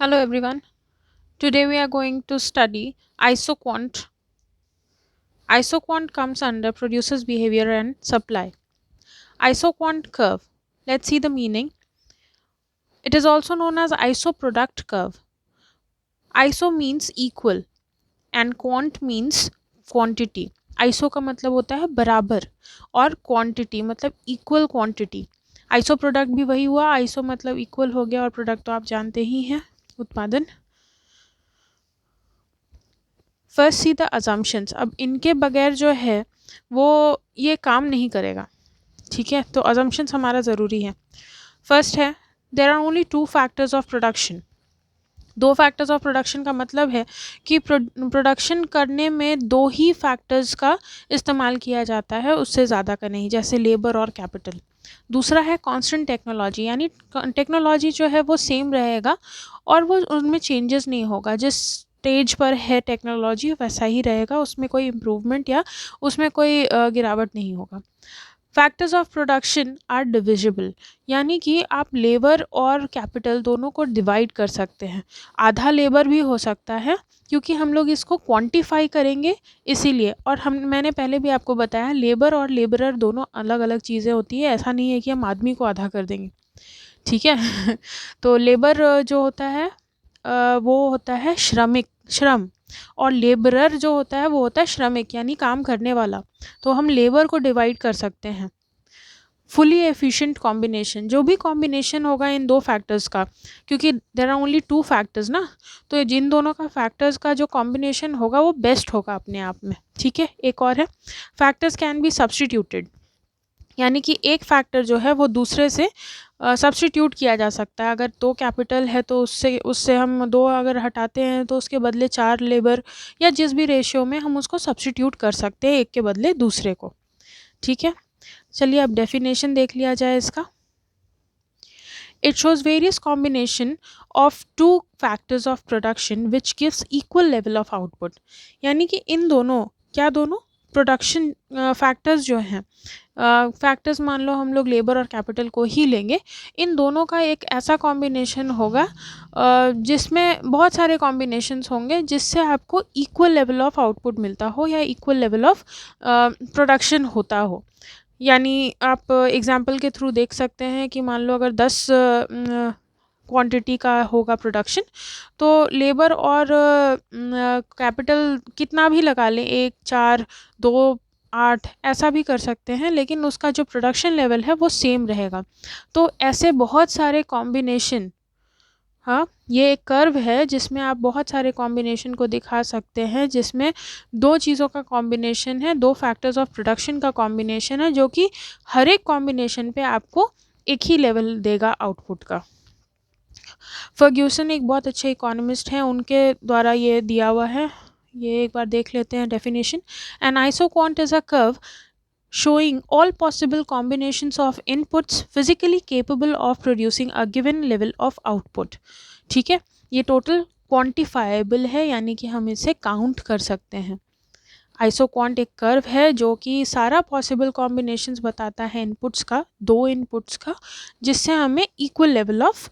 Hello everyone. Today we are going to study isoquant. Isoquant comes under producer's behavior and supply. Isoquant curve. Let's see the meaning. It is also known as isoproduct curve. Iso means equal and quant means quantity. Iso का मतलब होता है बराबर और quantity मतलब equal quantity. Iso product भी वही हुआ. आइसो मतलब इक्वल हो गया और प्रोडक्ट तो आप जानते ही हैं, उत्पादन. First see the assumptions. अब इनके बगैर जो है वो ये काम नहीं करेगा. ठीक है, तो अजम्पशंस हमारा ज़रूरी है. फर्स्ट है there are only two factors of production. दो फैक्टर्स ऑफ प्रोडक्शन का मतलब है कि प्रोडक्शन करने में दो ही फैक्टर्स का इस्तेमाल किया जाता है, उससे ज़्यादा का नहीं, जैसे लेबर और कैपिटल. दूसरा है कांस्टेंट टेक्नोलॉजी, यानी टेक्नोलॉजी जो है वो सेम रहेगा और वो उनमें चेंजेस नहीं होगा. जिस स्टेज पर है टेक्नोलॉजी वैसा ही रहेगा, उसमें कोई इम्प्रूवमेंट या उसमें कोई गिरावट नहीं होगा. Factors of production are divisible, यानी कि आप लेबर और कैपिटल दोनों को डिवाइड कर सकते हैं. आधा लेबर भी हो सकता है क्योंकि हम लोग इसको क्वांटिफाई करेंगे इसीलिए. और मैंने पहले भी आपको बताया लेबर और लेबरर दोनों अलग अलग चीज़ें होती है. ऐसा नहीं है कि हम आदमी को आधा कर देंगे. ठीक है. तो लेबर जो होता है वो होता है श्रम, और लेबरर जो होता है वो होता है श्रमिक, यानी काम करने वाला. तो हम लेबर को डिवाइड कर सकते हैं. फुली एफिशिएंट कॉम्बिनेशन, जो भी कॉम्बिनेशन होगा इन दो फैक्टर्स का, क्योंकि there are only two factors ना, तो जिन दोनों का फैक्टर्स का जो कॉम्बिनेशन होगा वो बेस्ट होगा अपने आप में. ठीक है. एक और है फैक्टर्स कैन बी सब्सटीट्यूटेड, यानी कि एक फैक्टर जो है वो दूसरे से सब्सटीट्यूट किया जा सकता है. अगर दो कैपिटल है तो उससे उससे हम दो अगर हटाते हैं तो उसके बदले चार लेबर या जिस भी रेशियो में हम उसको सब्सटीट्यूट कर सकते हैं एक के बदले दूसरे को. ठीक है. चलिए अब डेफिनेशन देख लिया जाए इसका. It shows various combination of two factors of production which gives equal level of output. यानी कि इन दोनों, क्या दोनों, प्रोडक्शन फैक्टर्स जो हैं, फैक्टर्स मान लो हम लोग लेबर और कैपिटल को ही लेंगे, इन दोनों का एक ऐसा कॉम्बिनेशन होगा जिसमें बहुत सारे कॉम्बिनेशंस होंगे जिससे आपको इक्वल लेवल ऑफ आउटपुट मिलता हो या इक्वल लेवल ऑफ प्रोडक्शन होता हो. यानी आप एग्जांपल के थ्रू देख सकते हैं कि मान लो अगर 10 क्वांटिटी का होगा प्रोडक्शन, तो लेबर और कैपिटल कितना भी लगा लें, 1, 4, 2, 8 ऐसा भी कर सकते हैं, लेकिन उसका जो प्रोडक्शन लेवल है वो सेम रहेगा. तो ऐसे बहुत सारे कॉम्बिनेशन. हाँ, ये एक कर्व है जिसमें आप बहुत सारे कॉम्बिनेशन को दिखा सकते हैं, जिसमें दो चीज़ों का कॉम्बिनेशन है, दो फैक्टर्स ऑफ प्रोडक्शन का कॉम्बिनेशन है, जो कि हर एक कॉम्बिनेशन पे आपको एक ही लेवल देगा आउटपुट का. फर्ग्यूसन एक बहुत अच्छे इकोनॉमिस्ट हैं, उनके द्वारा ये दिया हुआ है. ये एक बार देख लेते हैं definition. An isoquant is a curve showing all possible combinations of inputs physically capable of producing a given level of output. ठीक है. ये टोटल क्वांटिफाइबल है, यानी कि हम इसे काउंट कर सकते हैं. आइसोक्वांट एक कर्व है जो कि सारा पॉसिबल कॉम्बिनेशंस बताता है इनपुट्स का, दो इनपुट्स का, जिससे हमें इक्वल लेवल ऑफ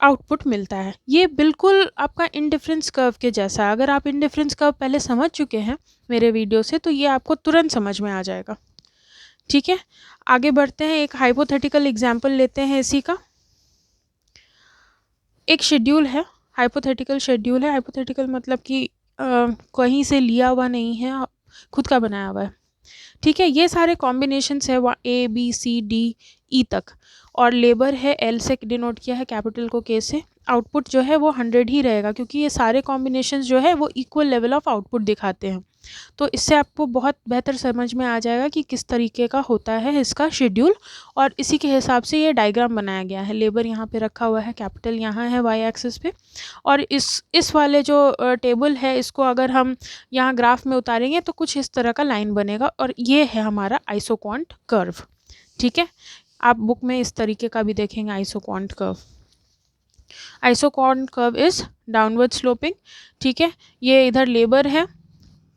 आउटपुट मिलता है. ये बिल्कुल आपका इंडिफरेंस कर्व के जैसा है. अगर आप इंडिफरेंस कर्व पहले समझ चुके हैं मेरे वीडियो से तो ये आपको तुरंत समझ में आ जाएगा. ठीक है. आगे बढ़ते हैं. एक हाइपोथेटिकल एग्जाम्पल लेते हैं इसी का. एक शेड्यूल है, हाइपोथेटिकल शेड्यूल है. हाइपोथेटिकल मतलब कि कहीं से लिया हुआ नहीं है, खुद का बनाया हुआ है. ठीक है. ये सारे कॉम्बिनेशंस है ABCDE तक, और लेबर है L से डिनोट किया है, कैपिटल को K से. आउटपुट जो है वो 100 ही रहेगा क्योंकि ये सारे कॉम्बिनेशंस जो है वो इक्वल लेवल ऑफ आउटपुट दिखाते हैं. तो इससे आपको बहुत बेहतर समझ में आ जाएगा कि किस तरीके का होता है इसका शेड्यूल, और इसी के हिसाब से ये डायग्राम बनाया गया है. लेबर यहाँ पे रखा हुआ है, कैपिटल यहाँ है वाई एक्सिस पे, और इस वाले जो टेबल है इसको अगर हम यहाँ ग्राफ में उतारेंगे तो कुछ इस तरह का लाइन बनेगा, और ये है हमारा आइसोक्वांट कर्व. ठीक है. आप बुक में इस तरीके का भी देखेंगे isoquant curve. Isoquant curve is downward sloping. ठीक है. ये इधर लेबर है,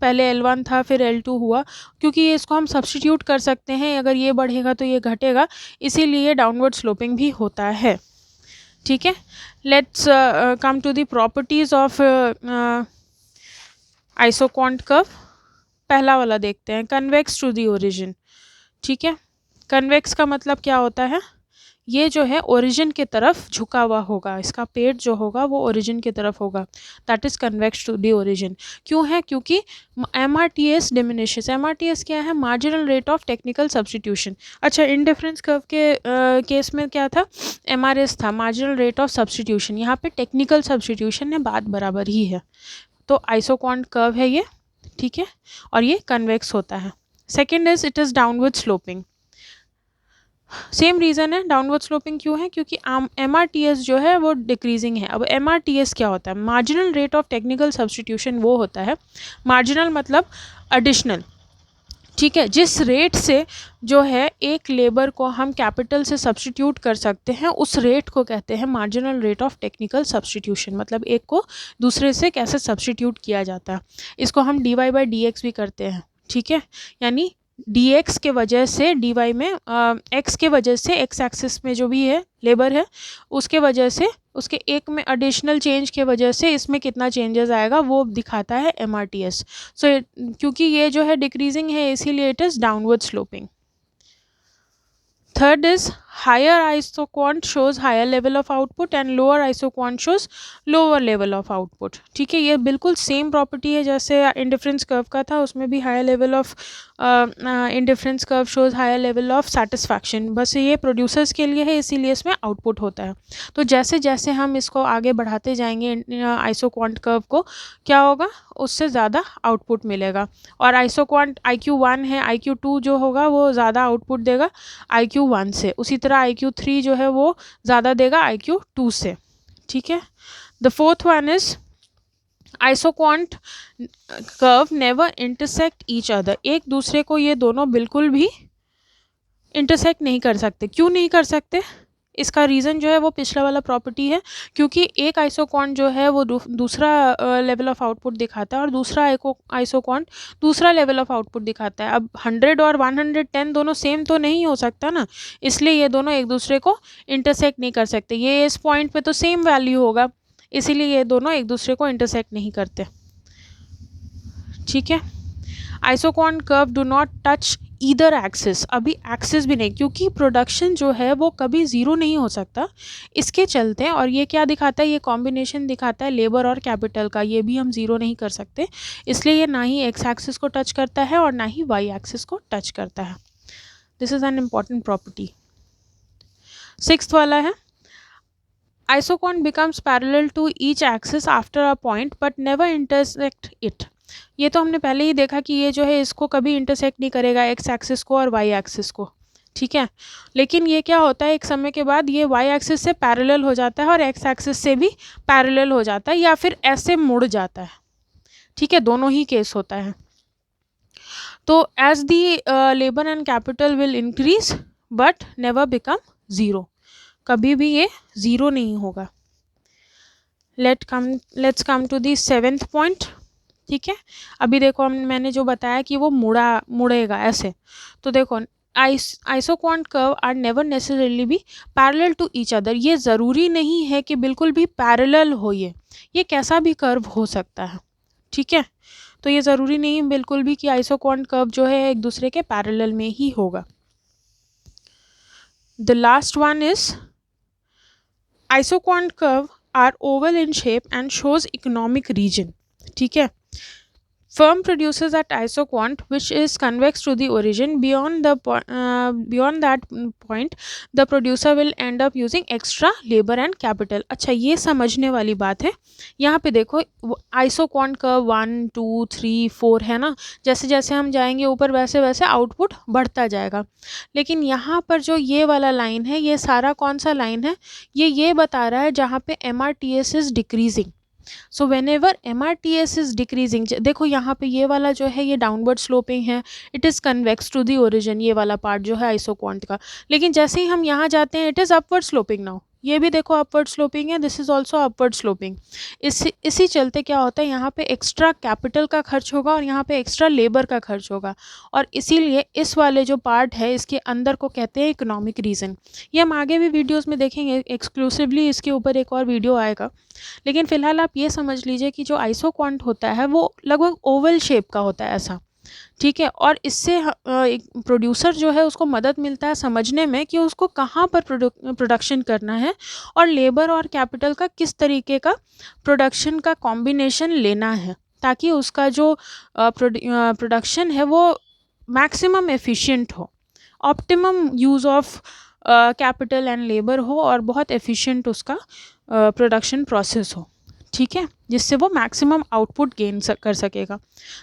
पहले L1 था फिर L2 हुआ, क्योंकि इसको हम सब्स्टिट्यूट कर सकते हैं, अगर ये बढ़ेगा तो ये घटेगा, इसीलिए डाउनवर्ड स्लोपिंग भी होता है. ठीक है, let's come to the properties of isoquant curve. पहला वाला देखते हैं, कन्वेक्स टू द ओरिजिन। ठीक है, कन्वेक्स का मतलब क्या होता है, ये जो है ओरिजिन की तरफ झुका हुआ होगा, इसका पेट जो होगा वो ओरिजिन की तरफ होगा, that is convex to the origin. क्यों है, क्योंकि MRTS डिमिनिशेस। MRTS क्या है, marginal rate of technical substitution. अच्छा, इंडिफरेंस कर्व के केस में क्या था, MRS था, मार्जिनल रेट ऑफ सब्सटीट्यूशन। यहाँ पे टेक्निकल सब्सटीट्यूशन है, बात बराबर ही है। तो आइसोक्वांट कर्व है ये, ठीक है, और ये कन्वेक्स होता है। Second is it is downward sloping. Same reason है, डाउनवर्ड स्लोपिंग क्यों है, क्योंकि MRTS जो है वो डिक्रीजिंग है। अब MRTS क्या होता है, marginal rate of technical substitution वो होता है, मार्जिनल मतलब एडिशनल, ठीक है, जिस रेट से जो है एक लेबर को हम कैपिटल से सब्सटीट्यूट कर सकते हैं, उस रेट को कहते हैं marginal rate of technical substitution. मतलब एक को दूसरे से कैसे सब्सटीट्यूट किया जाता है, इसको हम dy/dx भी करते हैं, ठीक है, यानी dx के वजह से dy में x के वजह से x एक्सिस में जो भी है लेबर है उसके वजह से उसके एक में एडिशनल चेंज के वजह से इसमें कितना चेंजेस आएगा वो दिखाता है MRTS। सो क्योंकि ये जो है डिक्रीजिंग है इसीलिए it is downward sloping. Third is higher isoquant shows higher level of output and lower isoquant shows lower level of output. ठीक है, ये बिल्कुल सेम प्रॉपर्टी है जैसे इंडिफरेंस कर्व का था, उसमें भी higher level of indifference curve shows higher level of satisfaction. बस ये प्रोड्यूसर्स के लिए है इसीलिए इसमें आउटपुट होता है। तो जैसे जैसे हम इसको आगे बढ़ाते जाएंगे आइसोक्वांट कर्व को, क्या होगा, उससे ज़्यादा आउटपुट मिलेगा। और आइसोक्वांट IQ1 है, IQ2 जो होगा वो ज़्यादा आउटपुट देगा IQ1 से, उसी तरह IQ3 जो है वो ज़्यादा देगा IQ2 से। ठीक है, the fourth one is isoquant curve never intersect each other. एक दूसरे को ये दोनों बिल्कुल भी इंटरसेक्ट नहीं कर सकते। क्यों नहीं कर सकते, इसका रीज़न जो है वो पिछला वाला प्रॉपर्टी है, क्योंकि एक आइसोक्वांट जो है वो दूसरा लेवल ऑफ आउटपुट दिखाता है और दूसरा आइसोक्वांट दूसरा लेवल ऑफ आउटपुट दिखाता है। अब 100 और 110 दोनों सेम तो नहीं हो सकता ना, इसलिए ये दोनों एक दूसरे को इंटरसेक्ट नहीं कर सकते। ये इस पॉइंट पे तो सेम वैल्यू होगा, इसीलिए ये दोनों एक दूसरे को इंटरसेक्ट नहीं करते। ठीक है, isoquant curve do not touch either axis, अभी एक्सिस भी नहीं, क्योंकि प्रोडक्शन जो है वो कभी ज़ीरो नहीं हो सकता इसके चलते। और ये क्या दिखाता है, ये कॉम्बिनेशन दिखाता है लेबर और कैपिटल का, ये भी हम ज़ीरो नहीं कर सकते, इसलिए ये ना ही एक्स एक्सिस को टच करता है और ना ही वाई एक्सिस को टच करता है। This is an important property. Sixth वाला है isoquant becomes parallel to each axis after a point but never intersect it. ये तो हमने पहले ही देखा कि ये जो है इसको कभी इंटरसेक्ट नहीं करेगा एक्स एक्सिस को और वाई एक्सिस को, ठीक है, लेकिन ये क्या होता है एक समय के बाद ये वाई एक्सिस से पैरेलल हो जाता है और एक्स एक्सिस से भी पैरेलल हो जाता है या फिर ऐसे मुड़ जाता है। ठीक है, दोनों ही केस होता है। तो as the labour and capital will increase but never become zero, कभी भी ये ज़ीरो नहीं होगा। Let's come to the seventh point. ठीक है, अभी देखो मैंने जो बताया कि वो मुड़ेगा ऐसे, तो देखो isoquant curve are never necessarily be parallel to each other. ये ज़रूरी नहीं है कि बिल्कुल भी पैरेलल हो, ये कैसा भी कर्व हो सकता है। ठीक है, तो ये ज़रूरी नहीं बिल्कुल भी कि आइसोक्वांट कर्व जो है एक दूसरे के पैरेलल में ही होगा। The last one is isoquant curve are oval in shape and shows economic region. ठीक है, firm produces at isoquant which is convex to the origin. Beyond that point the producer will end up using extra labor and capital। अच्छा, ये समझने वाली बात है। यहाँ पे देखो आइसोक्वांट कर्व 1 2 3 4 है ना, जैसे जैसे हम जाएंगे ऊपर वैसे वैसे आउटपुट बढ़ता जाएगा, लेकिन यहाँ पर जो ये वाला लाइन है ये सारा कौन सा लाइन है, ये बता रहा है जहाँ पे MRTS is decreasing. So whenever MRTS is decreasing, देखो यहाँ पे ये वाला जो है ये डाउनवर्ड स्लोपिंग है, it is convex to the origin, ये वाला पार्ट जो है आइसोक्वांट का, लेकिन जैसे ही हम यहाँ जाते हैं it is upward sloping now, ये भी देखो अपवर्ड स्लोपिंग है, this is also upward sloping. इसी चलते क्या होता है, यहाँ पे एक्स्ट्रा कैपिटल का खर्च होगा और यहाँ पे एक्स्ट्रा लेबर का खर्च होगा, और इसीलिए इस वाले जो पार्ट है इसके अंदर को कहते हैं इकोनॉमिक रीज़न। ये हम आगे भी वीडियोस में देखेंगे, एक्सक्लूसिवली इसके ऊपर एक और वीडियो आएगा। लेकिन फ़िलहाल आप ये समझ लीजिए कि जो आइसोक्वांट होता है वो लगभग ओवल शेप का होता है ऐसा, ठीक है। और इससे एक प्रोड्यूसर जो है उसको मदद मिलता है समझने में कि उसको कहाँ पर प्रोडक्शन करना है और लेबर और कैपिटल का किस तरीके का प्रोडक्शन का कॉम्बिनेशन लेना है, ताकि उसका जो प्रोडक्शन है वो मैक्सिमम एफिशिएंट हो, optimum use of capital and labour हो और बहुत एफिशिएंट उसका प्रोडक्शन प्रोसेस हो, ठीक है, जिससे वो मैक्सिमम आउटपुट गेन कर सकेगा।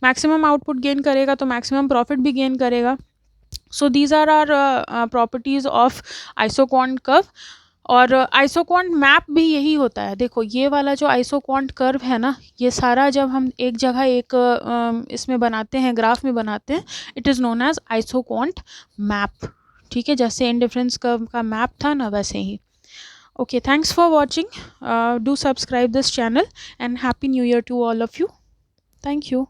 मैक्सिमम आउटपुट गेन करेगा तो मैक्सिमम प्रॉफिट भी गेन करेगा। So these are are properties of isoquant curve. और आइसोक्वांट मैप भी यही होता है। देखो ये वाला जो आइसोक्वांट कर्व है ना, ये सारा जब हम एक जगह एक इसमें बनाते हैं, ग्राफ में बनाते हैं, it is known as isoquant map, ठीक है। जैसे इंडिफरेंस कर्व का मैप था ना, वैसे ही। Okay, thanks for watching. Do subscribe this channel and Happy New Year to all of you. Thank you.